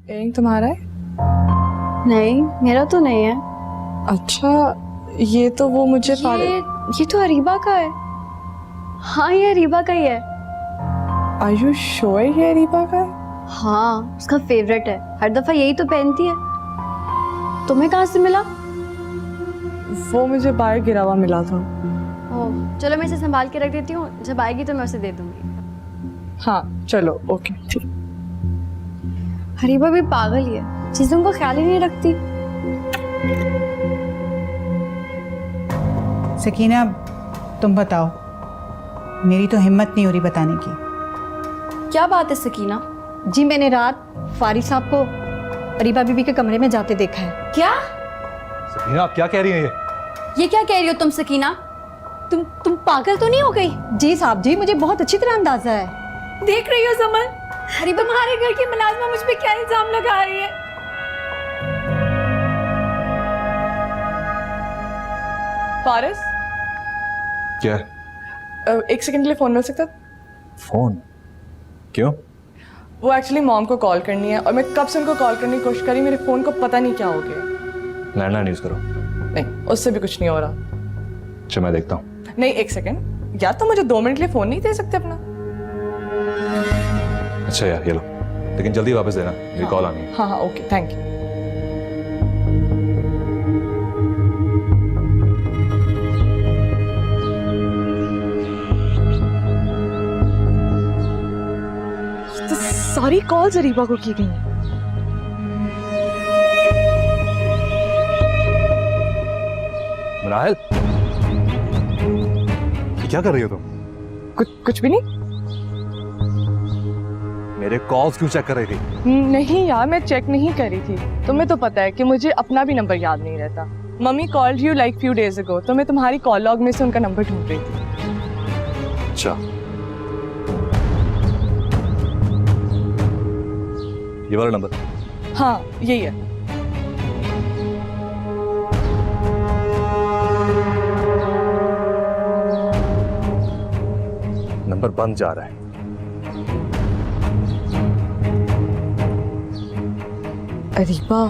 Earring तुम्हारा है? नहीं, मेरा तो नहीं है। अच्छा, ये तो वो मुझे ये तो अरीबा का है। हाँ, ये अरीबा का ही है। आर यू श्योर ये अरीबा का है? हाँ, उसका फेवरेट है, हर दफा यही तो पहनती है। तुम्हें कहाँ से मिला? वो मुझे बाहर गिरा हुआ मिला था। ओह, चलो मैं इसे संभाल के रख देती हूँ, जब आएगी तो मैं उसे दे दूंगी। हाँ चलो, ओके ठीक। अरीबा भी पागल ही है, चीजों का ख्याल ही नहीं रखती। सकीना, तुम बताओ, मेरी तो हिम्मत नहीं हो रही बताने की। क्या बात है सकीना? जी मैंने रात फारिस साहब को अरीबा बीबी के कमरे में जाते देखा है। क्या? सकीना, आप क्या कह रही हैं ये क्या कह रही हो तुम सकीना? तुम पागल तो नहीं हो गई? जी साहब जी, मुझे बहुत अच्छी तरह अंदाजा है। देख रही हो समर, अरीबा तुम्हारे घर की मुलाजमा मुझ पे क्या इल्जाम लगा रही है। फारिस, क्या? एक सेकंड के लिए फोन मिल सकता? फोन? क्यों? वो एक्चुअली मॉम को कॉल करनी है और मैं कब से उनको कॉल करने की कोशिश करी, मेरे फोन को पता नहीं क्या हो गया। लैंडलाइन यूज करो। नहीं, उससे भी कुछ नहीं हो रहा। अच्छा, मैं देखता हूँ। नहीं, एक सेकंड यार, तुम मुझे 2 मिनट के लिए फोन नहीं दे सकते अपना? अच्छा यार, ये लो, लेकिन जल्दी वापस देना, मेरी कॉल आनी है। हाँ हाँ ओके, थैंक यू। तो सारी कॉल्स अरीबा को की गई हैं। मनाहिल, ये क्या कर रही हो तुम? कुछ भी नहीं। मेरे कॉल्स क्यों चेक कर रही थी? नहीं यार, मैं चेक नहीं करी थी। तुम्हें तो पता है कि मुझे अपना भी नंबर याद नहीं रहता। Mummy called you like few days ago, तो मैं तुम्हारी कॉल लॉग में से उनका नंबर ढूंढ रही थी। अच्छा, ये वाला नंबर? हाँ यही है। नंबर बंद जा रहा है। अरीबा,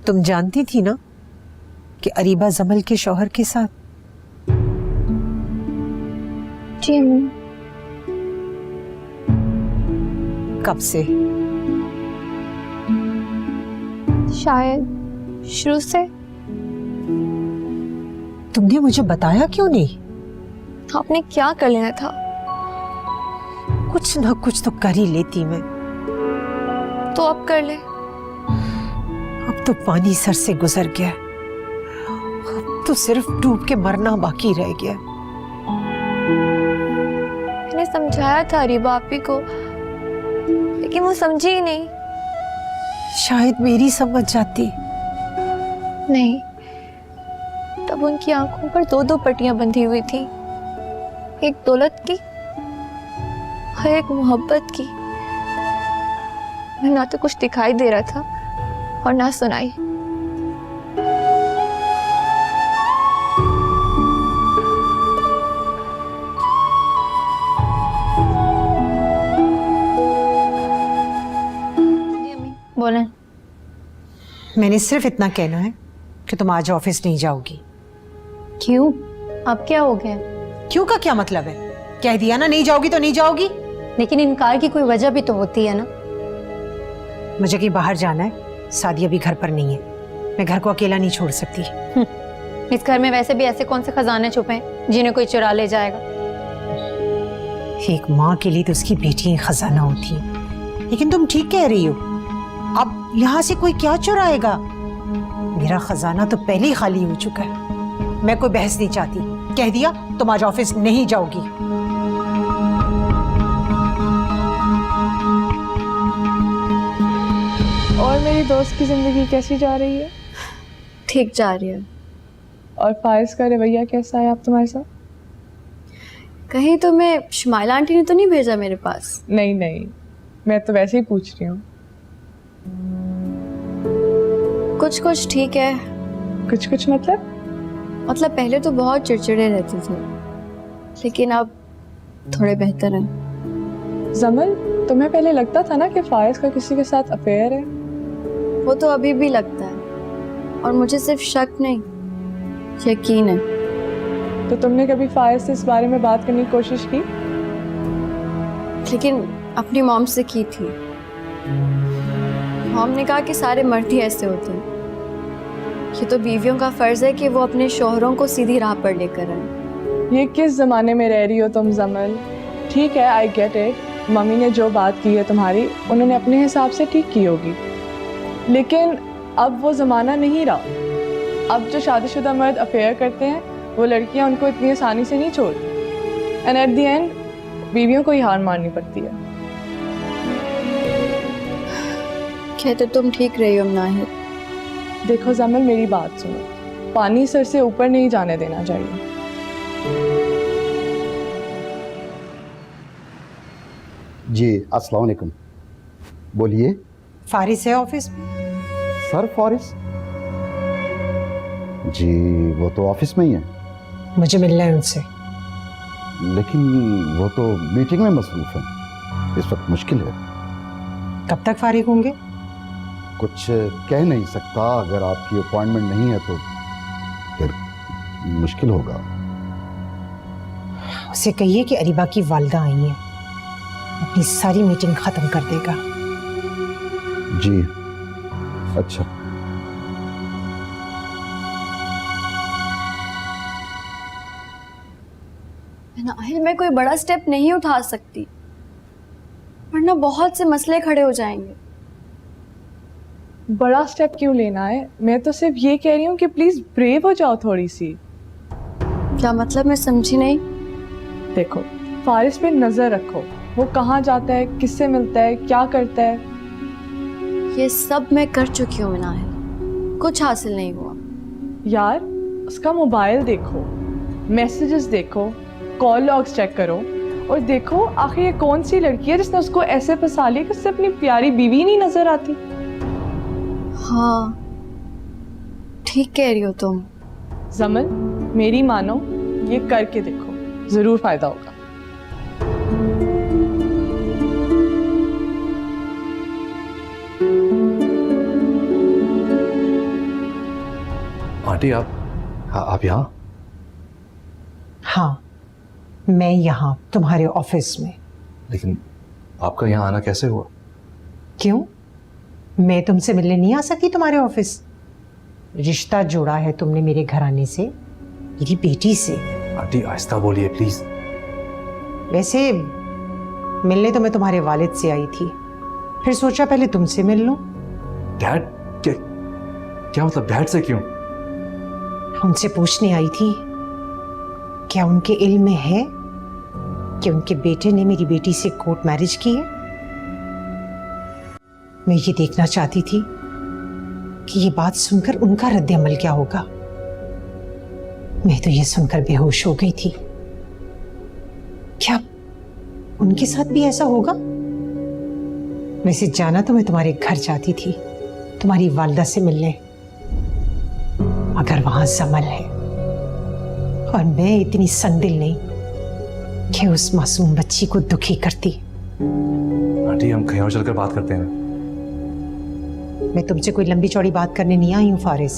तुम जानती थी ना कि अरीबा जमल के शौहर के साथ? जी अम्मी। कब से? शायद शुरू से। तुमने मुझे बताया क्यों नहीं? आपने क्या कर लेना था? कुछ ना कुछ तो कर ही लेती मैं। तो अब कर ले। अब तो पानी सर से गुजर गया, अब तो सिर्फ डूब के मरना बाकी रह गया। मैंने समझाया था अरीबा आपी को, लेकिन वो समझी ही नहीं। शायद मेरी समझ जाती। नहीं, तब उनकी आंखों पर 2-2 पट्टियां बंधी हुई थी, एक दौलत की और एक मोहब्बत की। मैं ना तो कुछ दिखाई दे रहा था और ना सुनाई। बोले। मैंने सिर्फ इतना कहना है कि तुम आज ऑफिस नहीं जाओगी। क्यों? अब क्या हो गया? क्यों का क्या मतलब है? कह दिया ना, नहीं जाओगी तो नहीं जाओगी। लेकिन इनकार की कोई वजह भी तो होती है ना। मुझे कहीं बाहर जाना है, सादी अभी घर पर नहीं है, मैं घर को अकेला नहीं छोड़ सकती। इस घर में वैसे भी ऐसे कौन से खजाने छुपे हैं जिन्हें कोई चुरा ले जाएगा। एक माँ के लिए तो उसकी बेटी ही खजाना होती है। लेकिन तुम ठीक कह रही हो, अब यहाँ से कोई क्या चुराएगा? मेरा खजाना तो पहले ही खाली हो चुका है। मैं कोई बहस नहीं चाहती, कह दिया तुम आज ऑफिस नहीं जाओगी। और मेरी दोस्त की जिंदगी कैसी जा रही है? ठीक जा रही है। और फारिस का रवैया कैसा है आप तुम्हारे साथ? कहीं तुम्हें शुमाइला आंटी ने तो नहीं भेजा मेरे पास? नहीं नहीं, मैं तो वैसे ही पूछ रही हूँ। कुछ कुछ ठीक है। कुछ कुछ मतलब? मतलब पहले तो बहुत चिड़चिड़े रहते थे, लेकिन अब थोड़े बेहतर हैं। जमल, तुम्हें पहले लगता था ना कि फायज का किसी के साथ अफेयर है? वो तो अभी भी लगता है, और मुझे सिर्फ शक नहीं, यकीन है। तो तुमने कभी फायज से इस बारे में बात करने की कोशिश की? लेकिन अपनी मॉम से की थी। मॉम ने कहा कि सारे मर्द ही ऐसे होते हैं, ये तो बीवियों का फर्ज है कि वो अपने शोहरों को सीधी राह पर लेकर आए। ये किस जमाने में रह रही हो तुम जमल? ठीक है, आई गेट इट, मम्मी ने जो बात की है तुम्हारी, उन्होंने अपने हिसाब से ठीक की होगी, लेकिन अब वो ज़माना नहीं रहा। अब जो शादीशुदा मर्द अफेयर करते हैं, वो लड़कियां उनको इतनी आसानी से नहीं छोड़ती, एंड एट द एंड बीवियों को ही हार मारनी पड़ती है। कहते तुम ठीक रही हो नाहिद। देखो जमल, मेरी बात सुनो, पानी सर से ऊपर नहीं जाने देना चाहिए। जी अस्सलाम वालेकुम। बोलिए। फारिस है ऑफिस में? सर फारिस? जी वो तो ऑफिस में ही है। मुझे मिलना है उनसे। लेकिन वो तो मीटिंग में मसरूफ है, इस वक्त मुश्किल है। कब तक फारिग होंगे? कुछ कह नहीं सकता, अगर आपकी अपॉइंटमेंट नहीं है तो फिर मुश्किल होगा। उसे कहिए कि अरीबा की वालदा आई हैं, अपनी सारी मीटिंग खत्म कर देगा। जी अच्छा। नाहिद, मैं कोई बड़ा स्टेप नहीं उठा सकती, वरना बहुत से मसले खड़े हो जाएंगे। बड़ा स्टेप क्यों लेना है? मैं तो सिर्फ ये कह रही हूँ कि प्लीज ब्रेव हो जाओ थोड़ी सी। क्या मतलब? मैं समझी नहीं। देखो, फारिस पे नजर रखो, वो कहाँ जाता है, किससे मिलता है, क्या करता है। ये सब मैं कर चुकी हूँ नाहिद, कुछ हासिल नहीं हुआ। यार, उसका मोबाइल देखो, मैसेजेस देखो, कॉल लॉग्स चेक करो, और देखो आखिर ये कौन सी लड़की है जिसने उसको ऐसे फंसा लिया कि उससे अपनी प्यारी बीवी नहीं नजर आती। हाँ, ठीक कह रही हो तुम। जमल, मेरी मानो, ये करके देखो, जरूर फायदा होगा। आंटी आप? हाँ, आप यहाँ? हाँ, मैं यहाँ तुम्हारे ऑफिस में। लेकिन आपका यहाँ आना कैसे हुआ? क्यों, मैं तुमसे मिलने नहीं आ सकती तुम्हारे ऑफिस? रिश्ता जोड़ा है तुमने मेरे घराने से, मेरी बेटी से। आंटी आहिस्ता बोलिए प्लीज। वैसे मिलने तो मैं तुम्हारे वालिद से आई थी, फिर सोचा पहले तुमसे मिल लूं। डैड? क्या मतलब डैड से क्यों? उनसे पूछने आई थी, क्या उनके इल्म में है कि उनके बेटे ने मेरी बेटी से कोर्ट मैरिज की है? मैं ये देखना चाहती थी कि ये बात सुनकर उनका रद्द-ए-अमल क्या होगा। मैं तो ये सुनकर बेहोश हो गई थी। क्या उनके साथ भी ऐसा होगा? वैसे जाना तो मैं तुम्हारे घर जाती थी, तुम्हारी वालदा से मिलने, अगर वहां जमल है, और मैं इतनी संदिल नहीं कि उस मासूम बच्ची को दुखी करती। आंटी हम कहीं और चलकर बात करते हैं। मैं तुमसे कोई लंबी चौड़ी बात करने नहीं आई हूँ फारिस,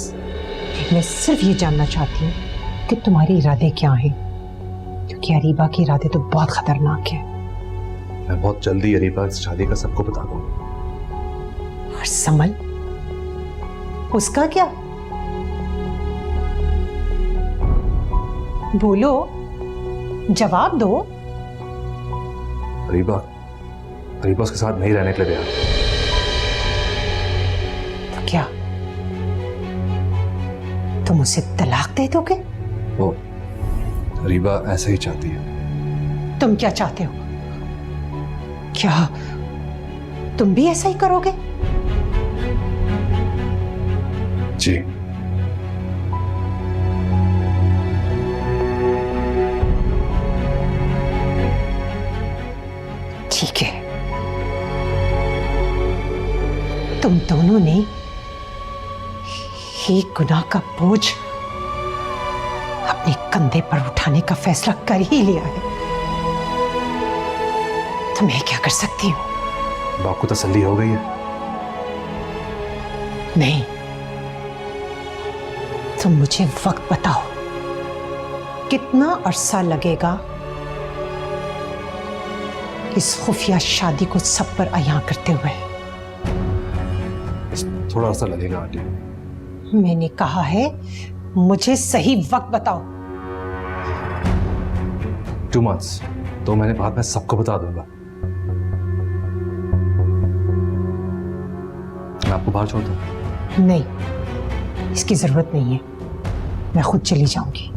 मैं सिर्फ ये जानना चाहती हूँ कि तुम्हारे इरादे क्या हैं, क्योंकि अरीबा के इरादे तो बहुत खतरनाक है। मैं बहुत जल्दी अरीबा इस शादी का सबको बता दूंगा। और समल, उसका क्या? बोलो, जवाब दो। अरीबा उसके साथ नहीं रहने के लिए तैयार। तो क्या तुम उसे तलाक दे दोगे? वो अरीबा ऐसे ही चाहती है। तुम क्या चाहते हो? क्या तुम भी ऐसा ही करोगे? जी। ठीक है, तुम दोनों ने एक गुनाह का बोझ अपने कंधे पर उठाने का फैसला कर ही लिया है। तो मैं क्या कर सकती हूँ? अब आपको तसल्ली हो गई है? नहीं, तुम मुझे वक्त बताओ, कितना अरसा लगेगा इस खुफिया शादी को सब पर अयां करते हुए? थोड़ा सा लगेगा आंटी। मैंने कहा है मुझे सही वक्त बताओ। 2 months, 2 महीने बाद मैं सबको बता दूंगा। मैं आपको बाहर छोड़ता हूं। नहीं, इसकी जरूरत नहीं है, मैं खुद चली जाऊंगी।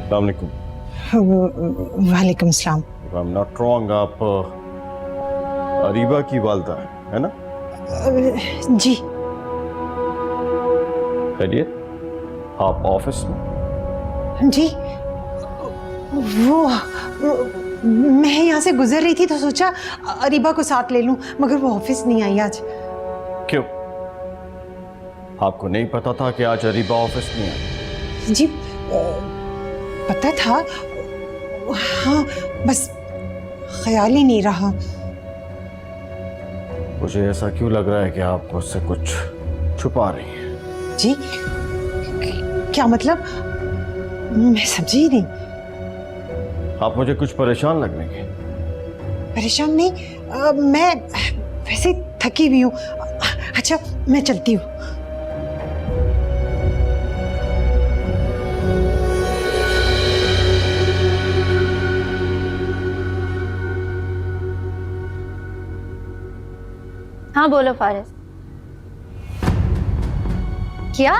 अस्सलामुअलैकुम। वालेकुम सलाम। If I'm not wrong, आप अरीबा की वालदा है ना? जी। खैरियत? आप ऑफिस में? जी, वो मैं यहाँ से गुजर रही थी तो सोचा अरीबा को साथ ले लूं, मगर वो ऑफिस नहीं आई आज। क्यों? आपको नहीं पता था कि आज अरीबा ऑफिस में है? जी, पता था, हाँ, बस ख्याल ही नहीं रहा। मुझे ऐसा क्यों लग रहा है कि आप मुझसे कुछ छुपा रही हैं? जी, क्या मतलब? मैं समझी ही नहीं। आप मुझे कुछ परेशान लग रही हैं। परेशान नहीं, मैं वैसे थकी हुई हूँ। अच्छा, मैं चलती हूँ। हाँ बोलो फारिस। क्या?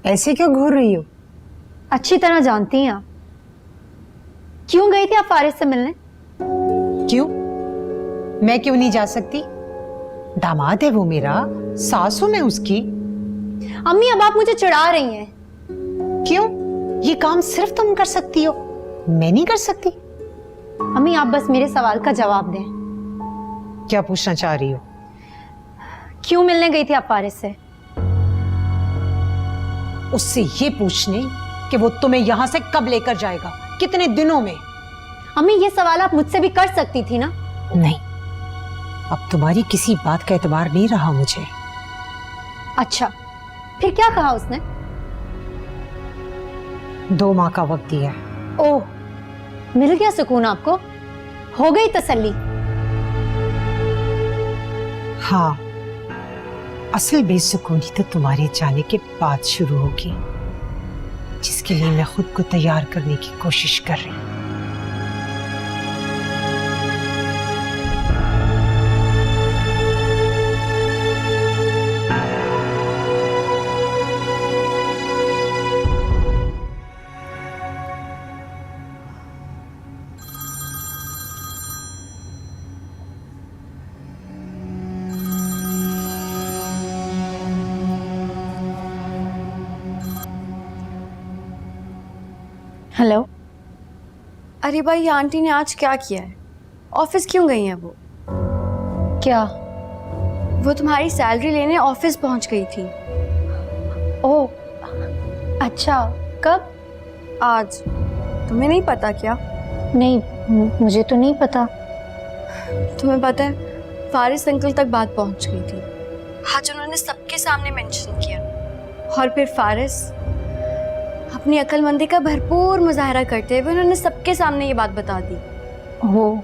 ऐसे क्यों घूर रही हो? अच्छी तरह जानती हैं आप। क्यों गई थी आप फारिस से मिलने? क्यों? मैं क्यों नहीं जा सकती? दामाद है वो मेरा, सास हूं मैं उसकी। अम्मी अब आप मुझे चिढ़ा रही हैं। क्यों? ये काम सिर्फ तुम कर सकती हो, मैं नहीं कर सकती। अम्मी आप बस मेरे सवाल का जवाब दें। क्या पूछना चाह रही हो? क्यों मिलने गई थी आप फारिस से? उससे ये पूछने कि वो तुम्हें यहां से कब लेकर जाएगा, कितने दिनों में। अम्मी ये सवाल आप मुझसे भी कर सकती थी ना। नहीं, अब तुम्हारी किसी बात का एतबार नहीं रहा मुझे। अच्छा, फिर क्या कहा उसने? 2 माह का वक्त दिया। ओह, मिल गया सुकून आपको? हो गई तसल्ली? हाँ, असल बेसुकूनी तो तुम्हारे जाने के बाद शुरू होगी, जिसके लिए मैं खुद को तैयार करने की कोशिश कर रही हूं। हेलो। अरे भाई, आंटी ने आज क्या किया है? ऑफिस क्यों गई हैं वो? क्या? वो तुम्हारी सैलरी लेने ऑफिस पहुंच गई थी। ओह, अच्छा, कब? आज। तुम्हें नहीं पता क्या? नहीं, मुझे तो नहीं पता। तुम्हें पता है, फारिस अंकल तक बात पहुंच गई थी। आज उन्होंने सबके सामने मेंशन किया, और फिर फारिस अपनी अक्लमंदी का भरपूर मुजाहरा करते हुए उन्होंने सबके सामने ये बात बता दी। ओह,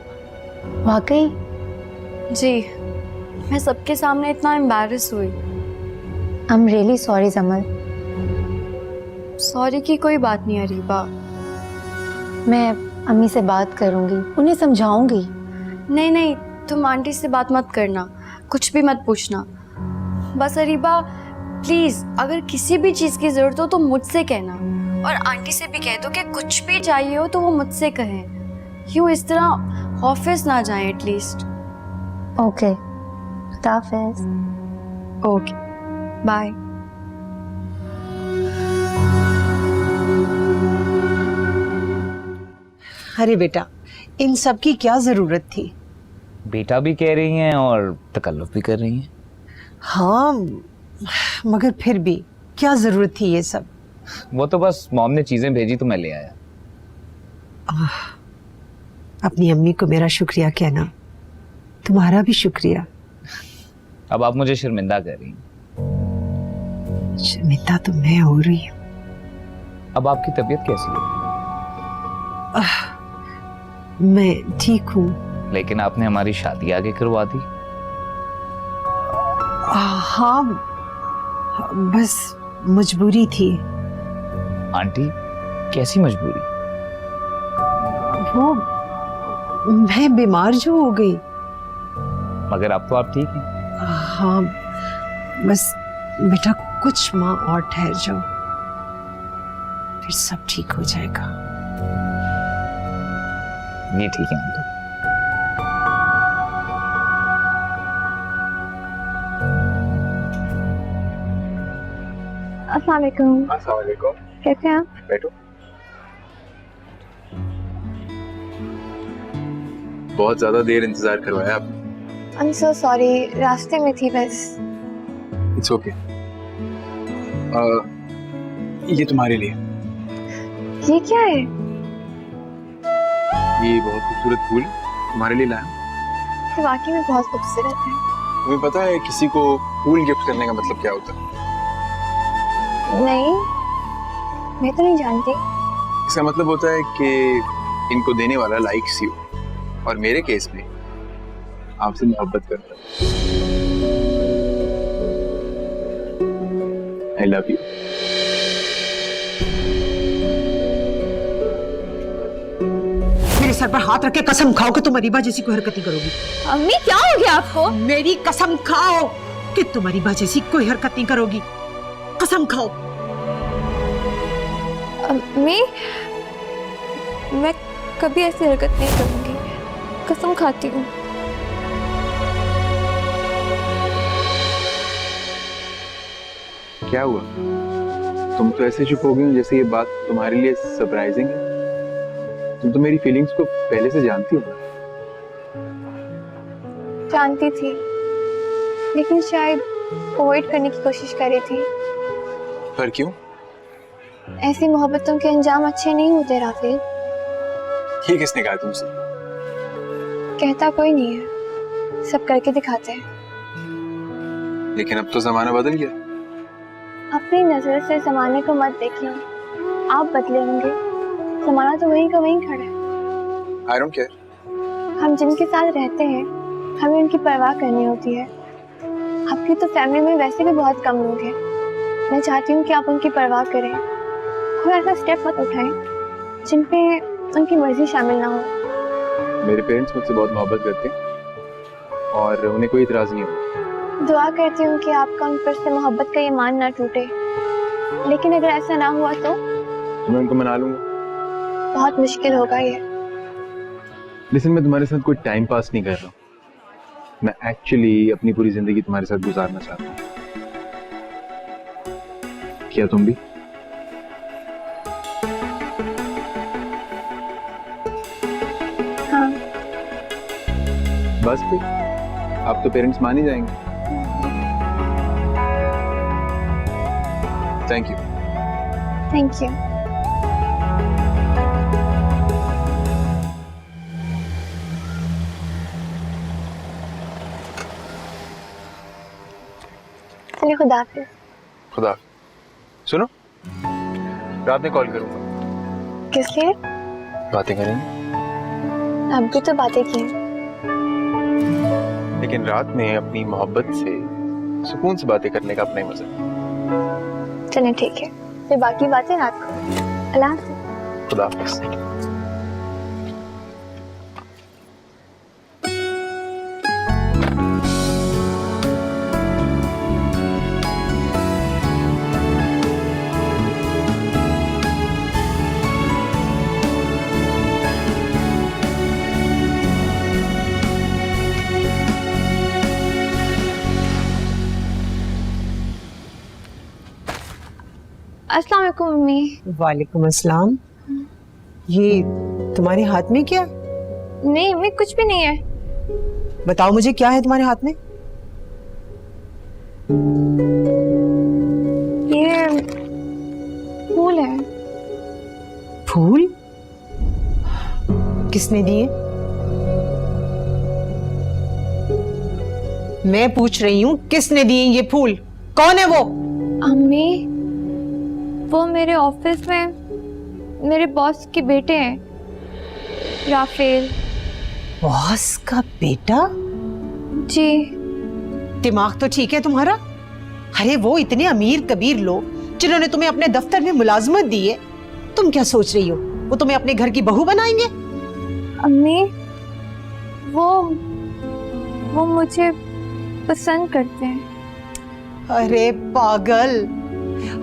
वाकई? जी, मैं सबके सामने इतना एम्बैरस हुई। आई एम रियली सॉरी जमल। सॉरी की कोई बात नहीं अरीबा, मैं अम्मी से बात करूंगी, उन्हें समझाऊंगी। नहीं नहीं, तुम आंटी से बात मत करना, कुछ भी मत पूछना। बस अरीबा प्लीज, अगर किसी भी चीज की जरूरत हो तो मुझसे कहना, और आंटी से भी कह दो कि कुछ भी चाहिए हो तो वो मुझसे कहें। क्यों इस तरह ऑफिस ना जाएं एटलीस्ट। ओके, खुदा हाफिज़। Okay, bye. अरे बेटा, इन सब की क्या जरूरत थी? बेटा भी कह रही हैं और तकल्लुफ भी कर रही हैं। हाँ, मगर फिर भी क्या जरूरत थी ये सब? वो तो बस मॉम ने चीजें भेजी तो मैं ले आया। अपनी अम्मी को मेरा शुक्रिया कहना, तुम्हारा भी शुक्रिया। अब आप मुझे शर्मिंदा कर रही हैं। शर्मिंदा तो मैं हो रही हूँ। अब आपकी तबीयत कैसी है? मैं ठीक हूँ। लेकिन आपने हमारी शादी आगे करवा दी। हाँ, बस मजबूरी थी। आंटी, कैसी मजबूरी? वो मैं बीमार जो हो गई। मगर अब तो आप ठीक हैं। हाँ, बस बेटा कुछ माह और ठहर जाओ, फिर सब ठीक हो जाएगा। ये ठीक है आंटी। अस्सलाम वालेकुम। अस्सलाम वालेकुम। कैसे हैं आप? बैठो। बहुत ज्यादा देर इंतजार करवाया आप। आई एम सो सॉरी, रास्ते में थी बस। It's okay. ये तुम्हारे लिए। ये क्या है? ये बहुत खूबसूरत फूल तुम्हारे लिए लाया। ये वाकई में बहुत खूबसूरत है। तुम्हें पता है किसी को फूल गिफ्ट करने का मतलब क्या होता है? नहीं, मैं तो नहीं जानती। इसका मतलब होता है कि इनको देने वाला लाइक्स यू, और मेरे केस में आपसे मोहब्बत करता है। I love you. मेरे सर पर हाथ रख के कसम खाओ कि तुम अरीबा जैसी कोई हरकत नहीं करोगी। अम्मी क्या हो गया आपको? मेरी कसम खाओ कि तुम अरीबा जैसी कोई हरकत नहीं करोगी। कसम खाओ। अम्मी, मैं कभी ऐसी हरकत नहीं करूंगी, कसम खाती हूँ। क्या हुआ? तुम तो ऐसे चुप हो गई हो जैसे ये बात तुम्हारे लिए सरप्राइजिंग है। तुम तो मेरी फीलिंग्स को पहले से जानती हो ना। जानती थी, लेकिन शायद अवॉइड करने की कोशिश कर रही थी। पर क्यों? ऐसी मोहब्बतों के अंजाम अच्छे नहीं होते राफेल। ये किसने कहा तुमसे? कहता कोई नहीं है, सब करके दिखाते हैं। लेकिन अब तो जमाना बदल गया। अपनी नजर से जमाने को मत देखिए, आप बदले होंगे, जमाना तो वहीं का वहीं खड़ा है। I don't care. हम जिनके साथ रहते हैं हमें उनकी परवाह करनी होती है। आपकी तो फैमिली में वैसे भी बहुत कम लोग हैं। मैं चाहती हूँ कि आप उनकी परवाह करें और ऐसा स्टेप मत उठाएं जिन पे उनकी मर्जी शामिल ना हो। मेरे पेरेंट्स मुझसे बहुत मोहब्बत करते हैं और उन्हें कोई इतराज नहीं होता। दुआ करती हूँ कि आपका उन पर से मोहब्बत का ईमान ना टूटे, लेकिन अगर ऐसा ना हुआ तो मैं उनको मना लूंगा। बहुत मुश्किल होगा ये। लेकिन मैं तुम्हारे साथ कोई टाइम पास नहीं कर रहा हूँ। मैं एक्चुअली अपनी पूरी जिंदगी तुम्हारे साथ गुजारना चाहता हूँ। क्या तुम भी? हाँ। बस फिर आप तो पेरेंट्स मान ही जाएंगे। Thank you. Thank you. चलिए, खुदा हाफिज़। खुदा। सुनो, रात में कॉल करूंगा। किस लिए? बातें करेंगे। अब भी तो बातें की। लेकिन रात में अपनी मोहब्बत से सुकून से बातें करने का अपना ही मजा है। चलिए ठीक है, फिर बाकी बातें रात को। अल्लाह हाफिज़। खुदा हाफिज़। वालेकुम मम्मी। वालेकुम अस्सलाम। ये तुम्हारे हाथ में क्या? नहीं मम्मी, कुछ भी नहीं है। बताओ मुझे, क्या है तुम्हारे हाथ में? ये फूल है। फूल? किसने दिए? मैं पूछ रही हूँ, किसने दिए ये फूल? कौन है वो? अम्मी, वो मेरे ऑफिस में मेरे बॉस के बेटे हैं, राफेल। बॉस का बेटा? जी। दिमाग तो ठीक है तुम्हारा? अरे वो इतने अमीर कबीर लोग जिन्होंने तुम्हें अपने दफ्तर में मुलाजमत दी है, तुम क्या सोच रही हो वो तुम्हें अपने घर की बहू बनाएंगे? अम्मी, वो मुझे पसंद करते हैं। अरे पागल,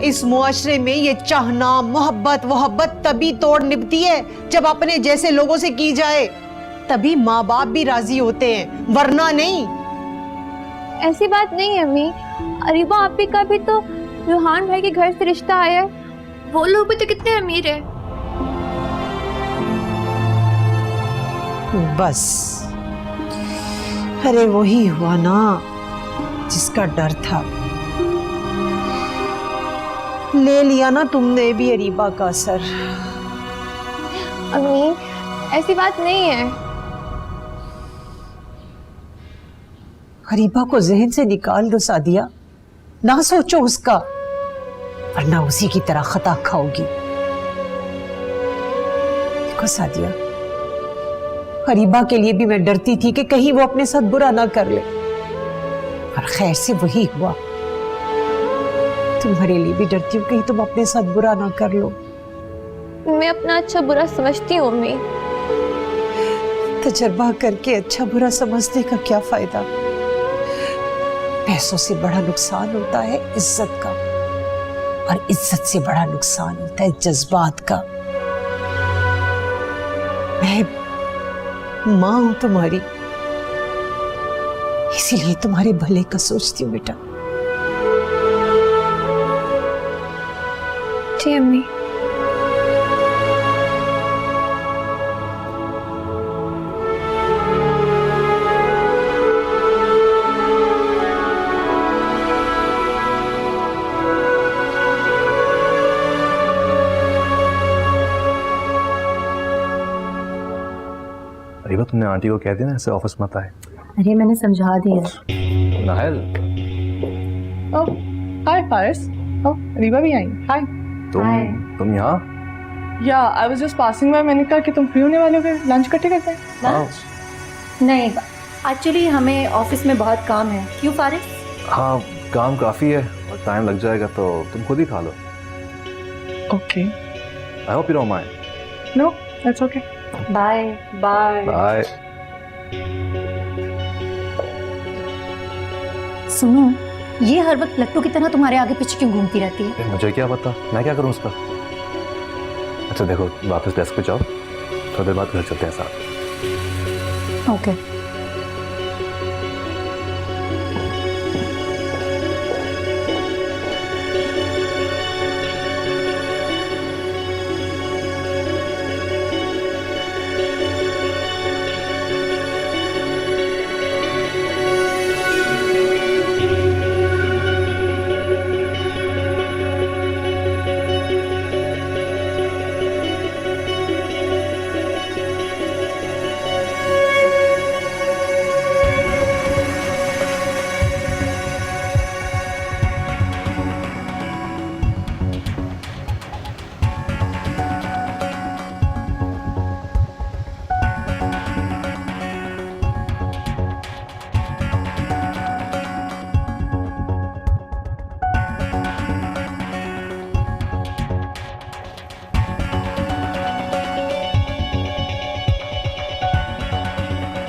इस मुआशरे में ये चाहना मोहब्बत तभी तोड़ निभती है जब अपने जैसे लोगों से की जाए, तभी माँ बाप भी राजी होते हैं, वरना नहीं। ऐसी बात नहीं है अम्मी। अरीबा आपी का भी तो रूहान भाई के घर से रिश्ता आया है, वो लोग भी तो कितने अमीर है। बस, अरे वही हुआ ना जिसका डर था। ले लिया ना तुमने भी अरीबा का असर। अम्मी, ऐसी बात नहीं है। अरीबा को जहन से निकाल दो सादिया, ना सोचो उसका, वरना उसी की तरह खता खाओगी। देखो सादिया, अरीबा के लिए भी मैं डरती थी कि कहीं वो अपने साथ बुरा ना कर ले, और खैर से वही हुआ। तुम्हारे लिए भी डरती हूँ कहीं तुम अपने साथ बुरा ना कर लो। मैं अपना अच्छा बुरा समझती हूँ अम्मी। तजर्बा करके अच्छा बुरा समझने का क्या फायदा? पैसों से बड़ा नुकसान होता है इज्जत का, और इज्जत से बड़ा नुकसान होता है जज्बात का। मैं माँ हूं तुम्हारी, इसीलिए तुम्हारे भले का सोचती हूँ बेटा। जी अम्मी। अरीबा, तुमने आंटी को कह दिया ना ऐसे ऑफिस मत आए। अरे मैंने समझा दिया। Nahal, Oh, hi Faris. Oh, Riba भी आई। Hi. तुम यहाँ? Yeah, I was just passing by. मैंने कहा कि तुम फ्री होने वाले हो, फिर लंच इकट्ठे करते हैं। हाँ। नहीं, एक्चुअली हमें ऑफिस में बहुत काम है। क्यों फारिस? हाँ, काम काफी है और टाइम लग जाएगा, तो तुम खुद ही खा लो। Okay. I hope you don't mind. No, that's okay. Bye. Bye. Bye. सुनो, ये हर वक्त लट्टू की तरह तुम्हारे आगे पीछे क्यों घूमती रहती है? मुझे क्या पता, मैं क्या करूँ उसका। अच्छा देखो, वापस डेस्क पे जाओ, थोड़ी देर बाद घर चलते हैं साथ। ओके।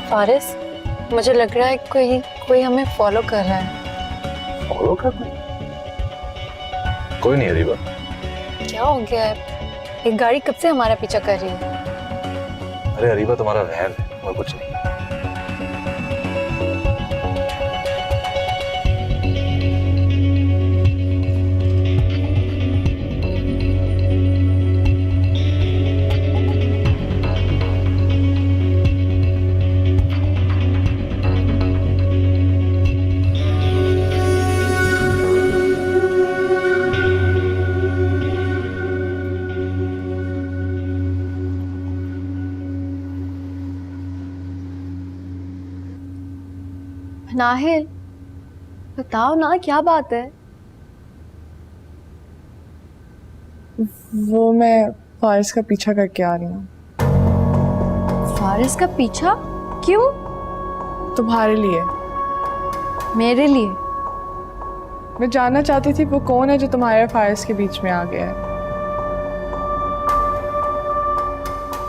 फारिस, मुझे लग रहा है कोई हमें फॉलो कर रहा है। फॉलो कर रहा है? कोई नहीं अरीबा। क्या हो गया है? एक गाड़ी कब से हमारा पीछा कर रही है। अरे अरीबा, तुम्हारा वहम है और कुछ नहीं। नाहिल, बताओ ना क्या बात है। वो मैं फारिस का पीछा करके आ रही हूँ। फारिस का पीछा? क्यों? तुम्हारे लिए। मेरे लिए? मैं जानना चाहती थी वो कौन है जो तुम्हारे और फारिस के बीच में आ गया है।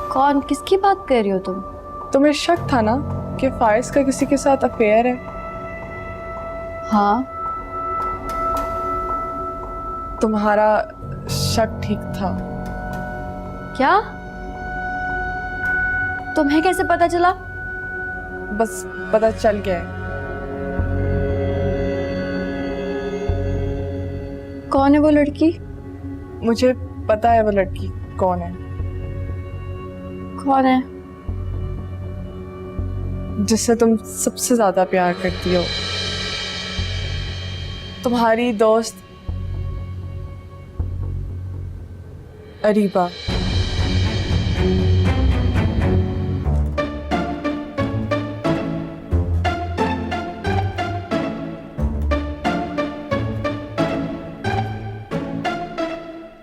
कौन? किसकी बात कर रही हो तुम? तुम्हें शक था ना कि फारिस का किसी के साथ अफेयर है? हाँ। तुम्हारा शक ठीक था। क्या? तुम्हें कैसे पता चला? बस पता चल गया है। कौन है वो लड़की? मुझे पता है वो लड़की कौन है। कौन है? जिससे तुम सबसे ज्यादा प्यार करती हो। तुम्हारी दोस्त अरीबा।